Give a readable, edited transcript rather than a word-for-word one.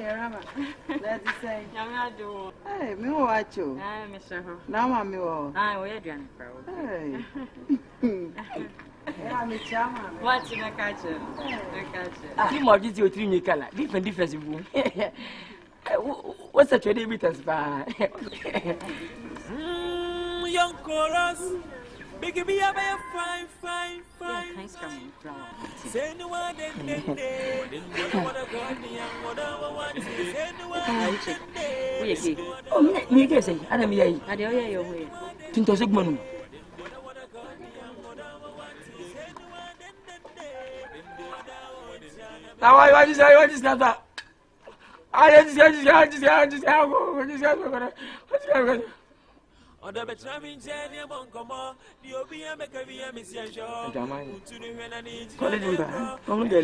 Rama. Let's say, Yamado. hey, me watch you. Mr. Now, mammy, oh, We're doing hey. I'm a charmer. What's in a catcher? You more just your 3 color, different. What's a trade with us? Young chorus. Big be a fine. Thanks coming from. Say no one Oh, me guess, I am here. I do hear your way. Tinto Sigmund. Now I want to say that. I just Oda betramin jeni bonkomo di obi ya meka wi ya mesianjo. Jamani. Utunu hwe na ni. Kole dimba.